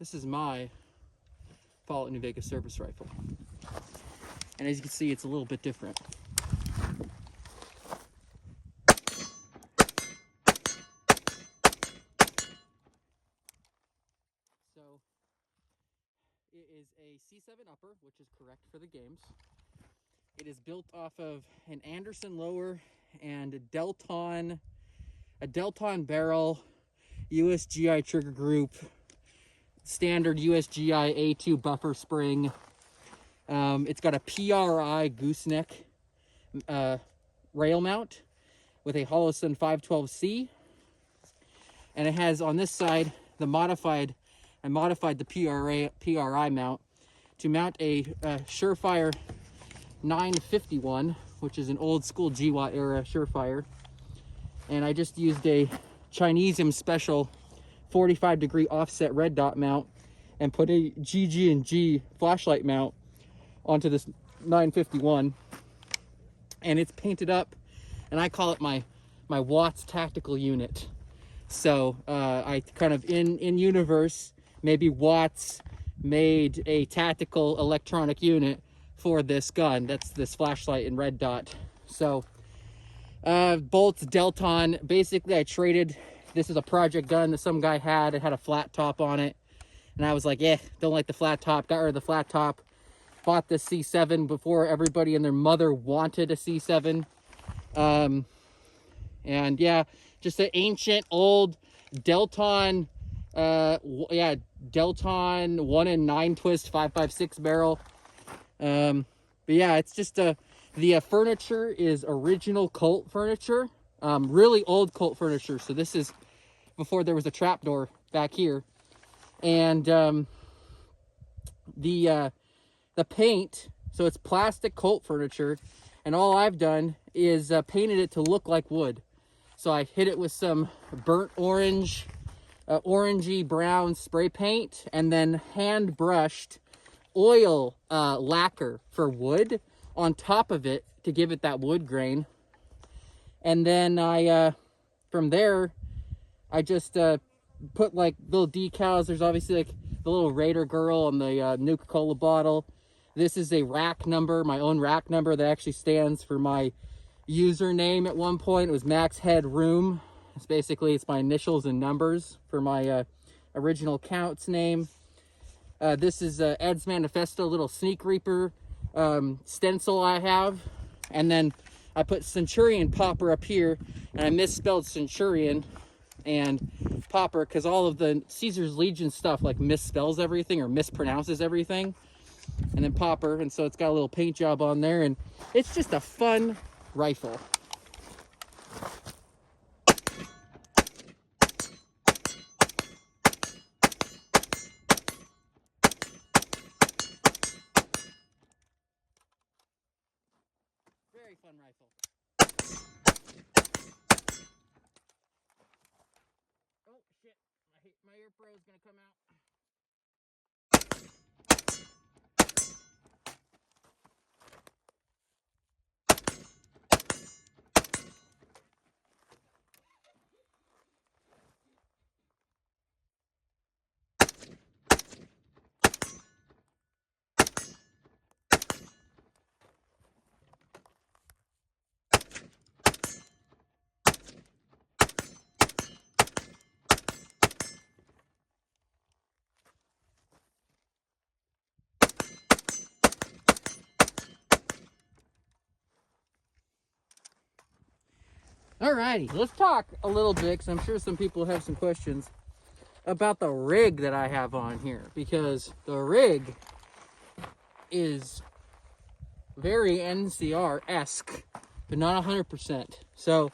This is my Fallout New Vegas service rifle. And as you can see, it's a little bit different. So, it is a C7 upper, which is correct for the games. It is built off of an Anderson lower and a Delton barrel, USGI trigger group, standard USGI A2 buffer spring. It's got a PRI gooseneck rail mount with a Holosun 512C, and it has on this side I modified the PRI mount to mount a Surefire 951, which is an old school GWAT era Surefire, and I just used a Chinesium special 45-degree offset red dot mount and put a GG&G flashlight mount onto this 951, and it's painted up, and I call it my Watts tactical unit. So I kind of in universe, maybe Watts made a tactical electronic unit for this gun. That's this flashlight and red dot. So bolts, Delton. Basically, I traded. This is a project gun that some guy had. It had a flat top on it, and I was like, yeah, don't like the flat top. Got rid of the flat top. Bought this C7 before everybody and their mother wanted a C7. And yeah, just an ancient old Delton, Delton 1 in 9 twist 5.56 barrel. But yeah, it's just the furniture is original Colt furniture, really old Colt furniture. So this is before there was a trapdoor back here, and the paint. So it's plastic Colt furniture, and all I've done is painted it to look like wood. So I hit it with some burnt orange, orangey brown spray paint, and then hand brushed oil lacquer for wood on top of it to give it that wood grain. And then I from there I just put like little decals. There's obviously like the little Raider girl on the Nuka-Cola bottle. This is a rack number, my own rack number that actually stands for my username. At one point it was Max Headroom. It's my initials and numbers for my original account's name. This is Ed's Manifesto, little Sneak Reaper stencil I have. And then I put Centurion Popper up here, and I misspelled Centurion and Popper because all of the Caesar's Legion stuff like misspells everything or mispronounces everything. And then Popper, and so it's got a little paint job on there, and it's just a fun rifle. Very fun rifle. Oh shit, my ear pro is gonna come out. Alrighty, let's talk a little bit, because I'm sure some people have some questions about the rig that I have on here, because the rig is very NCR-esque, but not 100%. So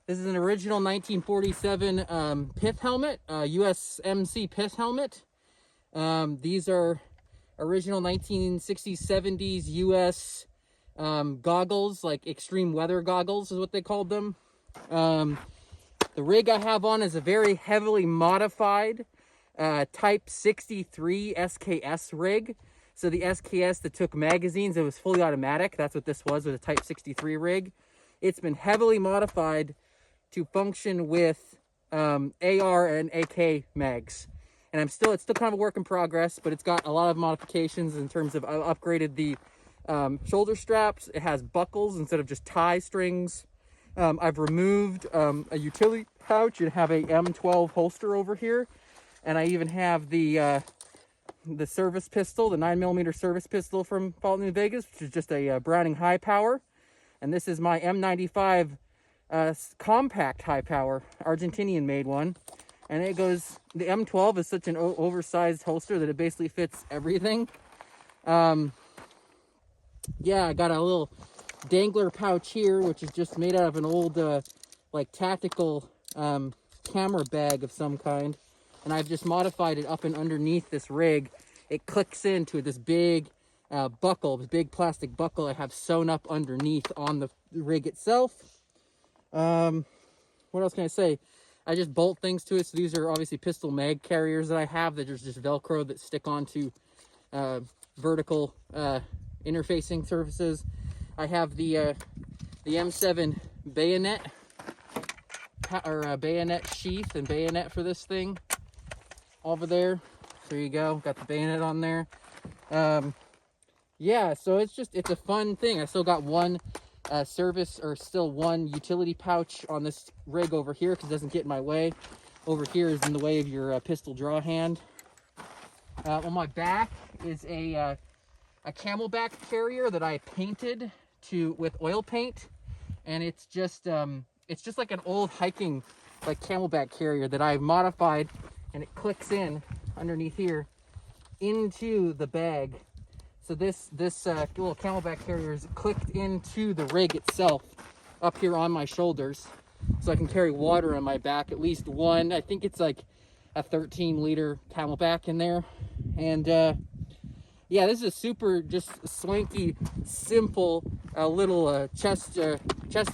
this is an original 1947 pith helmet, USMC pith helmet. These are original 1960s, 70s US goggles, like extreme weather goggles is what they called them. The rig I have on is a very heavily modified Type 63 SKS rig. So the SKS that took magazines, it was fully automatic. That's what this was, with a Type 63 rig. It's been heavily modified to function with AR and AK mags. and it's still kind of a work in progress, but it's got a lot of modifications in terms of I upgraded the shoulder straps. It has buckles instead of just tie strings. I've removed a utility pouch and have a M12 holster over here, and I even have the service pistol, the 9mm service pistol from Fallout New Vegas, which is just a Browning high power, and this is my M95 compact high power, Argentinian made one, and it goes. The M12 is such an oversized holster that it basically fits everything. Yeah, I got a little dangler pouch here, which is just made out of an old like tactical camera bag of some kind, and I've just modified it up and underneath this rig. It clicks into this big buckle, this big plastic buckle I have sewn up underneath on the rig itself. What else can I say? I just bolt things to it. So these are obviously pistol mag carriers that I have that are just Velcro that stick onto vertical interfacing surfaces. I have the M7 bayonet or bayonet sheath and bayonet for this thing over there. There you go. Got the bayonet on there. Yeah, so it's a fun thing. I still got one one utility pouch on this rig over here because it doesn't get in my way. Over here is in the way of your pistol draw hand. On my back is a camelback carrier that I painted with oil paint, and it's just like an old hiking like camelback carrier that I've modified, and it clicks in underneath here into the bag. So this little camelback carrier is clicked into the rig itself up here on my shoulders, so I can carry water on my back, at least one. I think it's like a 13-liter camelback in there. And yeah, this is a super just swanky, simple little chest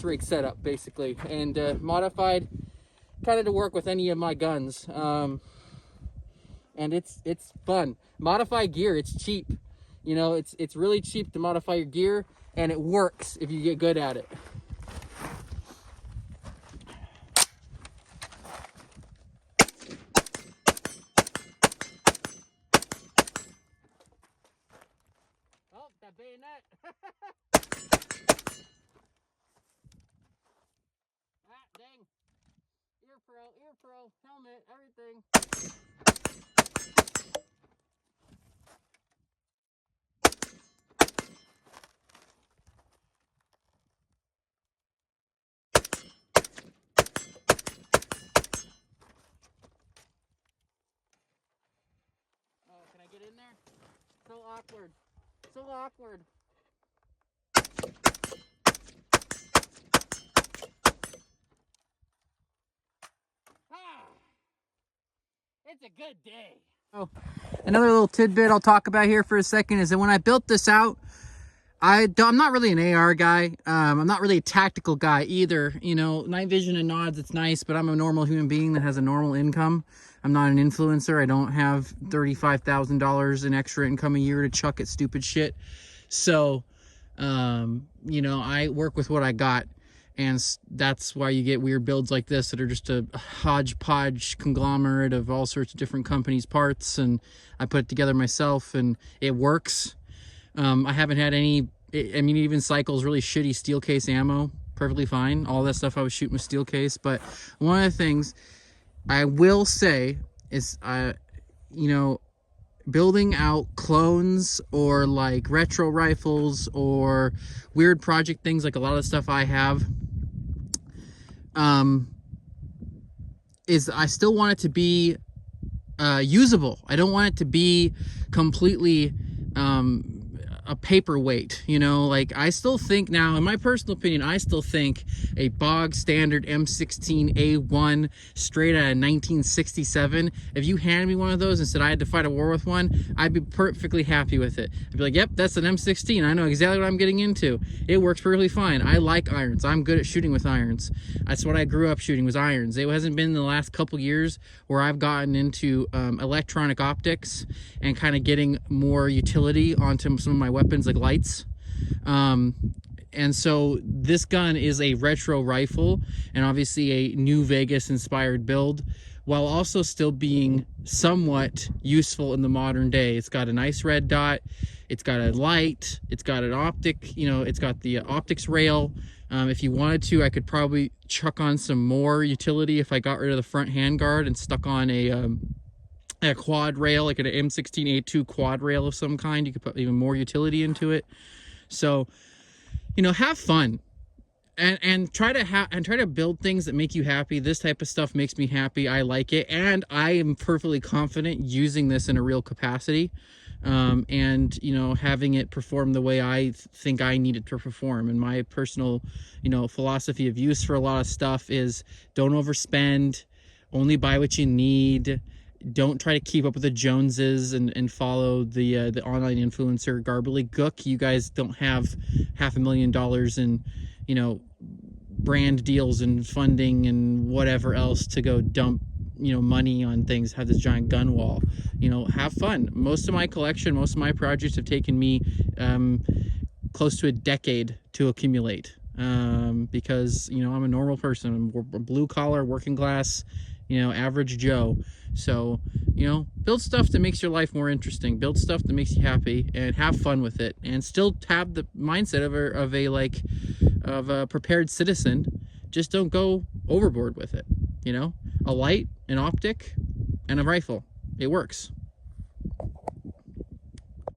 rig setup basically, and modified kind of to work with any of my guns. And it's fun. Modify gear, it's cheap. You know, it's really cheap to modify your gear, and it works if you get good at it. Oh, that bayonet. Ah, dang. Ear pro, helmet, everything. Can I get in there? So awkward. So awkward. It's a good day. Oh, another little tidbit I'll talk about here for a second is that when I built this out, I'm not really an AR guy. I'm not really a tactical guy either. You know, night vision and nods, it's nice, but I'm a normal human being that has a normal income. I'm not an influencer. I don't have $35,000 in extra income a year to chuck at stupid shit. So, you know, I work with what I got. And that's why you get weird builds like this that are just a hodgepodge conglomerate of all sorts of different companies' parts. And I put it together myself, and it works. I haven't had any, I mean, even cycles really shitty steel case ammo, perfectly fine. All that stuff I was shooting with steel case. But one of the things I will say is, you know, building out clones or like retro rifles or weird project things, like a lot of the stuff I have, is I still want it to be usable. I don't want it to be completely a paperweight, you know. Like, I still think now, in my personal opinion, I still think a bog standard M16A1 straight out of 1967, if you handed me one of those and said I had to fight a war with one, I'd be perfectly happy with it. I'd be like, yep, that's an M16. I know exactly what I'm getting into. It works perfectly fine. I like irons. I'm good at shooting with irons. That's what I grew up shooting, was irons. It hasn't been in the last couple years where I've gotten into electronic optics and kind of getting more utility onto some of my weapons, like lights. And so this gun is a retro rifle and obviously a New Vegas inspired build, while also still being somewhat useful in the modern day. It's got a nice red dot, it's got a light, it's got an optic, you know, it's got the optics rail. If you wanted to, I could probably chuck on some more utility if I got rid of the front handguard and stuck on a quad rail, like an M16A2 quad rail of some kind. You could put even more utility into it. So, you know, have fun. And try to build things that make you happy. This type of stuff makes me happy. I like it, and I am perfectly confident using this in a real capacity, and you know, having it perform the way I think I need it to perform. And my personal, you know, philosophy of use for a lot of stuff is don't overspend, only buy what you need. Don't try to keep up with the Joneses and follow the online influencer garbly gook. You guys don't have $500,000 in, you know, brand deals and funding and whatever else to go dump, you know, money on things, have this giant gun wall. You know, have fun. Most of my collection, most of my projects have taken me close to a decade to accumulate, because, you know, I'm a normal person. I'm a blue collar, working class, you know, average Joe. So, you know, build stuff that makes your life more interesting, build stuff that makes you happy, and have fun with it, and still have the mindset of a prepared citizen. Just don't go overboard with it. You know, a light, an optic, and a rifle, it works.